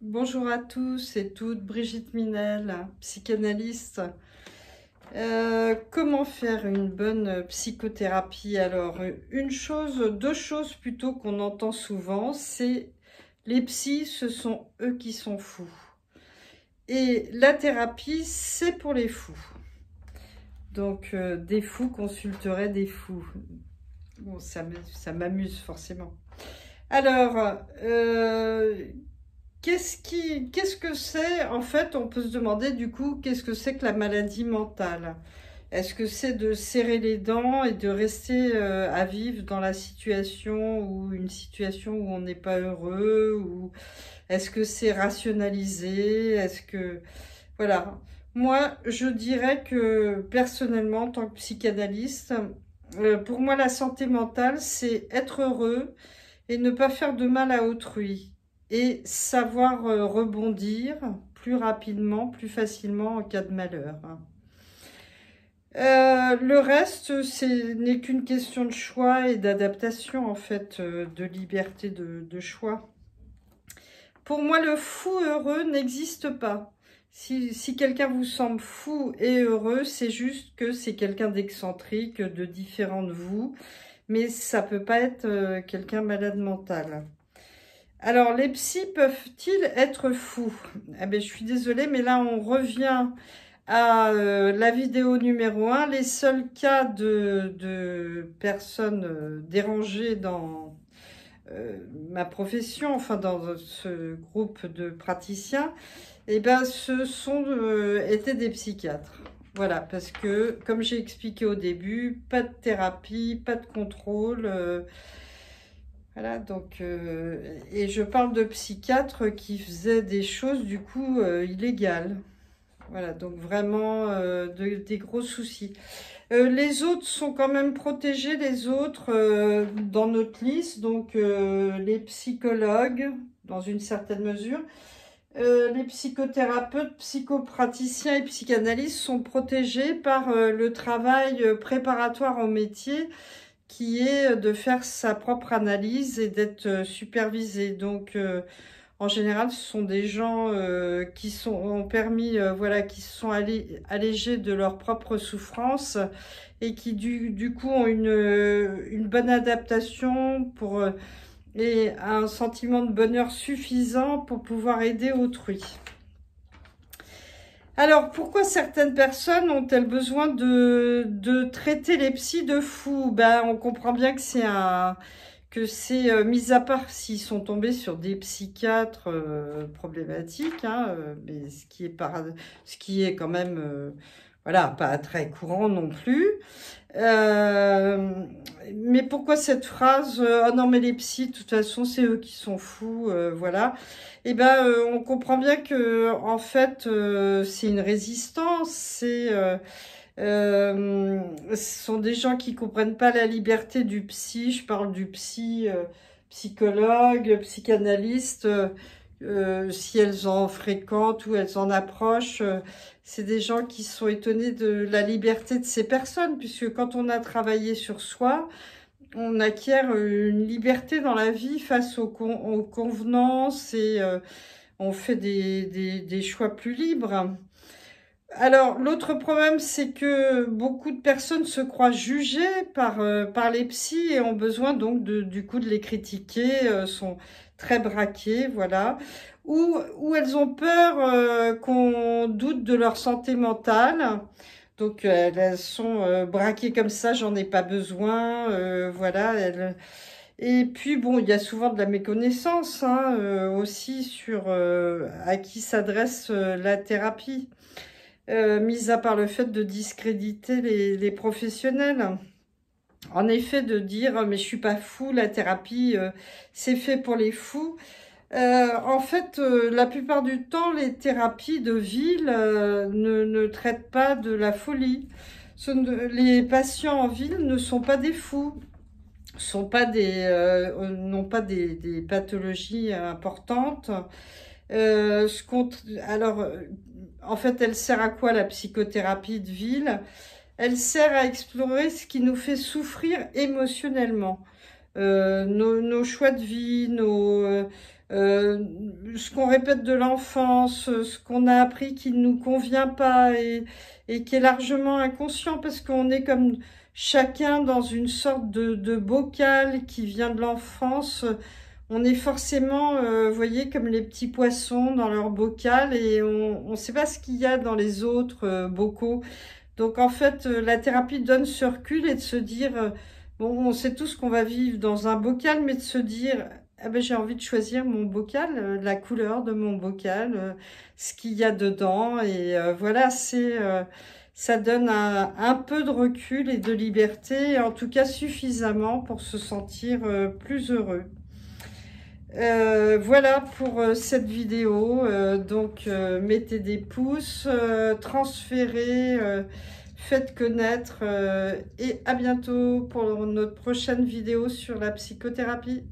Bonjour à tous et toutes, Brigitte Minel, psychanalyste. Comment faire une bonne psychothérapie? Alors, deux choses plutôt qu'on entend souvent, c'est les psys, ce sont eux qui sont fous. Et la thérapie, c'est pour les fous. Donc, des fous consulteraient des fous. Bon, ça m'amuse forcément. Alors, qu'est-ce que c'est? En fait, on peut se demander du coup, qu'est-ce que c'est que la maladie mentale? Est-ce que c'est de serrer les dents et de rester à vivre dans la situation ou une situation où on n'est pas heureux? Ou est-ce que c'est rationalisé? Voilà. Moi, je dirais que personnellement, en tant que psychanalyste, pour moi, la santé mentale, c'est être heureux et ne pas faire de mal à autrui et savoir rebondir plus rapidement, plus facilement en cas de malheur. Le reste, ce n'est qu'une question de choix et d'adaptation, en fait, de liberté de choix. Pour moi, le fou heureux n'existe pas. Si quelqu'un vous semble fou et heureux, c'est juste que c'est quelqu'un d'excentrique, de différent de vous, mais ça peut pas être quelqu'un malade mental. Alors, les psys peuvent-ils être fous? Eh bien, je suis désolée, mais là, on revient à la vidéo numéro 1. Les seuls cas de personnes dérangées dans ma profession, enfin dans ce groupe de praticiens, eh ben, ce sont étaient des psychiatres. Voilà, parce que, comme j'ai expliqué au début, pas de thérapie, pas de contrôle. Voilà, donc, et je parle de psychiatres qui faisaient des choses, du coup, illégales. Voilà, donc vraiment des gros soucis. Les autres sont quand même protégés, les autres, dans notre liste. Donc, les psychologues, dans une certaine mesure. Les psychothérapeutes, psychopraticiens et psychanalystes sont protégés par le travail préparatoire au métier qui est de faire sa propre analyse et d'être supervisé. Donc, en général, ce sont des gens qui ont permis, voilà, qui se sont allégés de leur propre souffrance et qui, du coup, ont une bonne adaptation et un sentiment de bonheur suffisant pour pouvoir aider autrui. Alors, pourquoi certaines personnes ont-elles besoin de traiter les psys de fous? Ben, on comprend bien que c'est mis à part s'ils sont tombés sur des psychiatres problématiques, hein, mais ce qui est quand même, voilà, pas très courant non plus. Mais pourquoi cette phrase oh non mais les psys de toute façon c'est eux qui sont fous, voilà. Et ben on comprend bien que en fait c'est une résistance, ce sont des gens qui comprennent pas la liberté du psy. Je parle du psychologue, psychanalyste, si elles en fréquentent ou elles en approchent. C'est des gens qui sont étonnés de la liberté de ces personnes, puisque quand on a travaillé sur soi, on acquiert une liberté dans la vie face aux convenances et on fait des choix plus libres. Alors, l'autre problème, c'est que beaucoup de personnes se croient jugées par les psys et ont besoin donc du coup de les critiquer, sont très braquées, voilà. Ou elles ont peur qu'on doute de leur santé mentale. Donc, elles sont braquées comme ça, j'en ai pas besoin, voilà. Et puis, bon, il y a souvent de la méconnaissance hein, aussi sur à qui s'adresse la thérapie. Mis à part le fait de discréditer les professionnels. En effet, de dire « mais je suis pas fou, la thérapie, c'est fait pour les fous ». En fait, la plupart du temps, les thérapies de ville ne traitent pas de la folie. Les patients en ville ne sont pas des fous, n'ont pas des pathologies importantes. Alors, en fait, elle sert à quoi la psychothérapie de ville? Elle sert à explorer ce qui nous fait souffrir émotionnellement. Nos choix de vie, ce qu'on répète de l'enfance, ce qu'on a appris qui ne nous convient pas et qui est largement inconscient parce qu'on est comme chacun dans une sorte de bocal qui vient de l'enfance. On est forcément, vous voyez, comme les petits poissons dans leur bocal et on ne sait pas ce qu'il y a dans les autres bocaux. Donc en fait, la thérapie donne ce recul et de se dire, bon, on sait tous qu'on va vivre dans un bocal, mais de se dire, ah ben, j'ai envie de choisir mon bocal, la couleur de mon bocal, ce qu'il y a dedans. Et voilà, ça donne un peu de recul et de liberté, en tout cas suffisamment pour se sentir plus heureux. Voilà pour cette vidéo, donc mettez des pouces, transférez, faites connaître et à bientôt pour notre prochaine vidéo sur la psychothérapie.